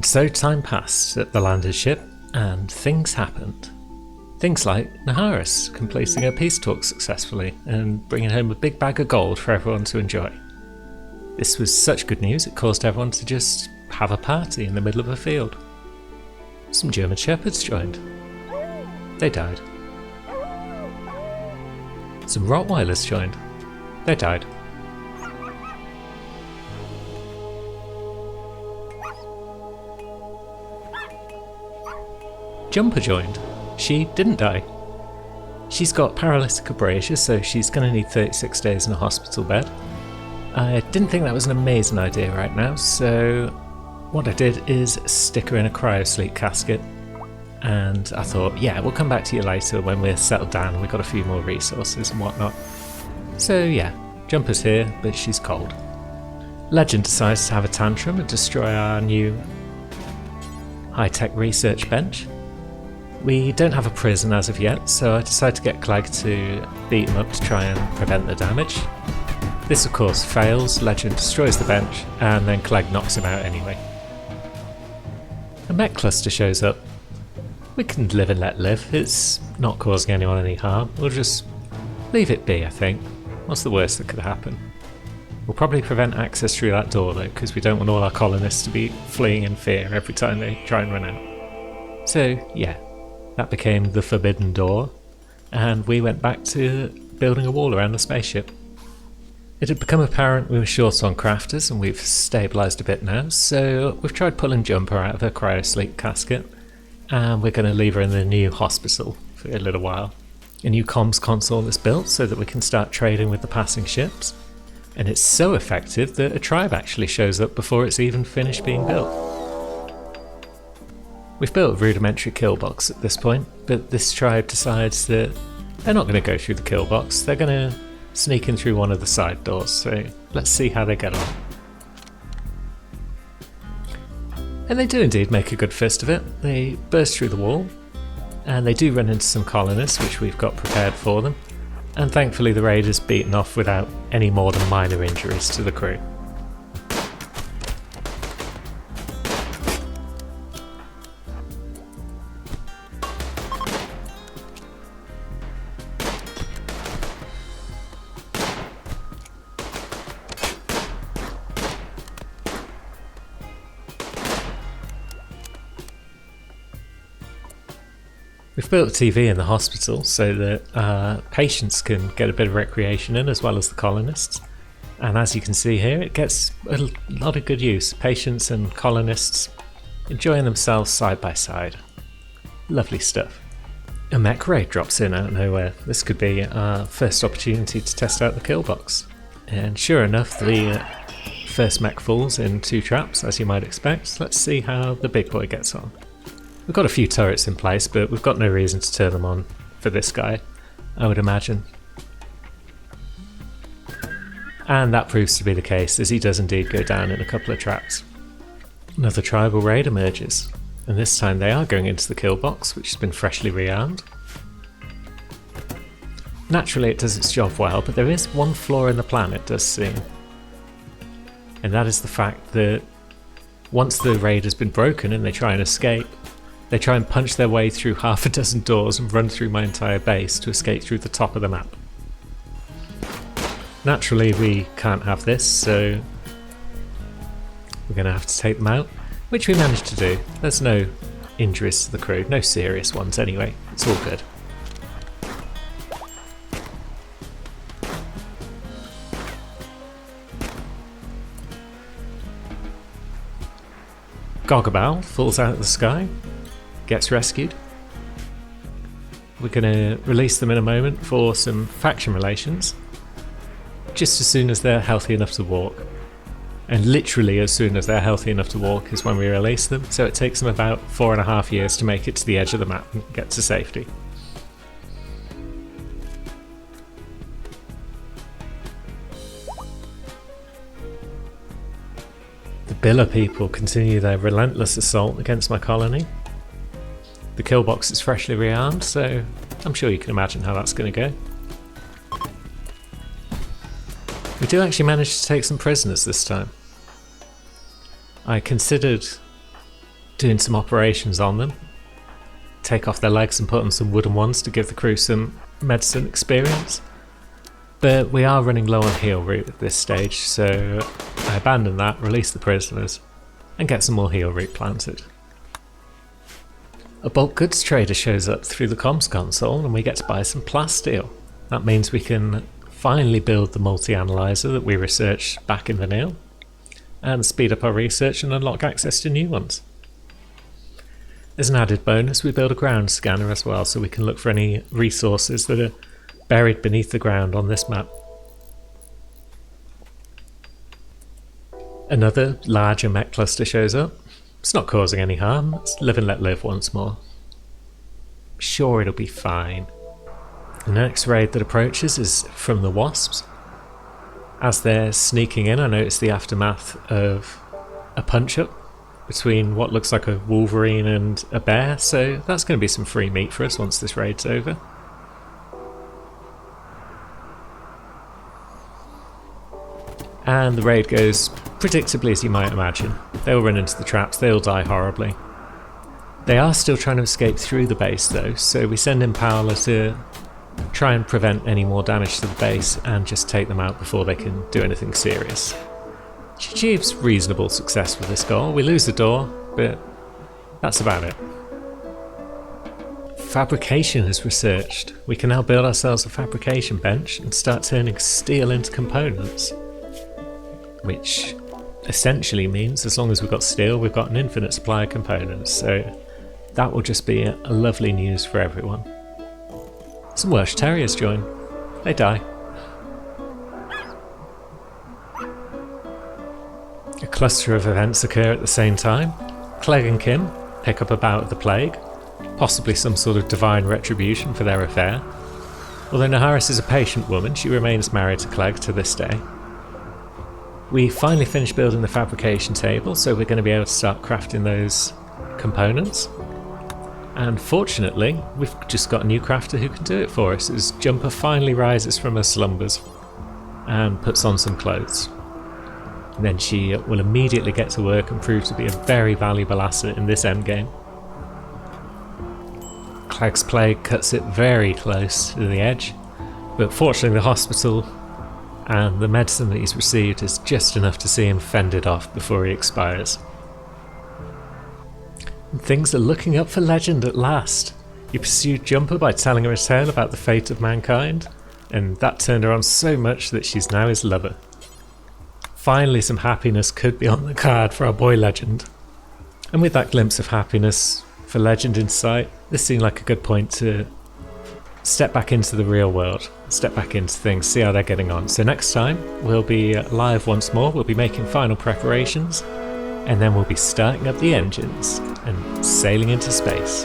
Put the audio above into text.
So time passed at the landed ship, and things happened. Things like Naharis completing her peace talk successfully and bringing home a big bag of gold for everyone to enjoy. This was such good news it caused everyone to just have a party in the middle of a field. Some German shepherds joined. They died. Some Rottweilers joined. They died. Jumper joined. She didn't die. She's got paralytic abrasion, so she's going to need 36 days in a hospital bed. I didn't think that was an amazing idea right now, so what I did is stick her in a cryosleep casket. And I thought, yeah, we'll come back to you later when we're settled down and we've got a few more resources and whatnot. So yeah, Jumper's here, but she's cold. Legend decides to have a tantrum and destroy our new high-tech research bench. We don't have a prison as of yet, so I decided to get Clegg to beat him up to try and prevent the damage. This of course fails, Legend destroys the bench, and then Clegg knocks him out anyway. A mech cluster shows up. We can live and let live, it's not causing anyone any harm, we'll just leave it be I think. What's the worst that could happen? We'll probably prevent access through that door though, because we don't want all our colonists to be fleeing in fear every time they try and run out. So yeah, that became the forbidden door, and we went back to building a wall around the spaceship. It had become apparent we were short on crafters, and we've stabilised a bit now, so we've tried pulling Jumper out of her cryosleep casket, and we're going to leave her in the new hospital for a little while. A new comms console is built so that we can start trading with the passing ships, and it's so effective that a tribe actually shows up before it's even finished being built. We've built a rudimentary kill box at this point, but this tribe decides that they're not going to go through the kill box, they're going to sneak in through one of the side doors, so let's see how they get on. And they do indeed make a good fist of it. They burst through the wall, and they do run into some colonists which we've got prepared for them, and thankfully the raid is beaten off without any more than minor injuries to the crew. We've built a TV in the hospital so that patients can get a bit of recreation in as well as the colonists. And as you can see here, it gets a lot of good use. Patients and colonists enjoying themselves side by side. Lovely stuff. A mech raid drops in out of nowhere. This could be our first opportunity to test out the kill box. And sure enough, the first mech falls in 2 traps, as you might expect. Let's see how the big boy gets on. We've got a few turrets in place, but we've got no reason to turn them on for this guy, I would imagine. And that proves to be the case, as he does indeed go down in a couple of traps. Another tribal raid emerges, and this time they are going into the kill box, which has been freshly rearmed. Naturally it does its job well, but there is one flaw in the plan it does seem. And that is the fact that once the raid has been broken and they try and escape, they try and punch their way through half a dozen doors and run through my entire base to escape through the top of the map. Naturally we can't have this, so we're going to have to take them out, which we managed to do. There's no injuries to the crew, no serious ones anyway, it's all good. Gogabal falls out of the sky, gets rescued. We're going to release them in a moment for some faction relations, just as soon as they're healthy enough to walk. And literally as soon as they're healthy enough to walk is when we release them, so it takes them about 4.5 years to make it to the edge of the map and get to safety. The Billa people continue their relentless assault against my colony. The kill box is freshly rearmed, so I'm sure you can imagine how that's going to go. We do actually manage to take some prisoners this time. I considered doing some operations on them. Take off their legs and put on some wooden ones to give the crew some medicine experience. But we are running low on heal root at this stage, so I abandon that, release the prisoners, and get some more heal root planted. A bulk goods trader shows up through the comms console and we get to buy some plasteel. That means we can finally build the multi-analyzer that we researched back in Vanille, and speed up our research and unlock access to new ones. As an added bonus, we build a ground scanner as well, so we can look for any resources that are buried beneath the ground on this map. Another larger mech cluster shows up. It's not causing any harm, let's live and let live once more. Sure, it'll be fine. The next raid that approaches is from the Wasps. As they're sneaking in, I notice the aftermath of a punch-up between what looks like a wolverine and a bear, so that's going to be some free meat for us once this raid's over. And the raid goes predictably as you might imagine. They'll run into the traps, they'll die horribly. They are still trying to escape through the base though, so we send in Paola to try and prevent any more damage to the base and just take them out before they can do anything serious. She achieves reasonable success with this goal. We lose the door, but that's about it. Fabrication is researched. We can now build ourselves a fabrication bench and start turning steel into components. Which essentially means as long as we've got steel, we've got an infinite supply of components, so that will just be a lovely news for everyone. Some Welsh Terriers join. They die. A cluster of events occur at the same time. Clegg and Kim pick up a bout of the plague, possibly some sort of divine retribution for their affair. Although Naharis is a patient woman, she remains married to Clegg to this day. We finally finished building the fabrication table, so we're going to be able to start crafting those components. And fortunately, we've just got a new crafter who can do it for us, as Jumper finally rises from her slumbers and puts on some clothes. And then she will immediately get to work and prove to be a very valuable asset in this endgame. Clegg's plague cuts it very close to the edge, but fortunately the hospital and the medicine that he's received is just enough to see him fended off before he expires. And things are looking up for Legend at last. He pursued Jumper by telling her a tale about the fate of mankind, and that turned her on so much that she's now his lover. Finally some happiness could be on the card for our boy Legend. And with that glimpse of happiness for Legend in sight, this seemed like a good point to step back into the real world, step back into things, see how they're getting on. So next time we'll be live once more, we'll be making final preparations, and then we'll be starting up the engines and sailing into space.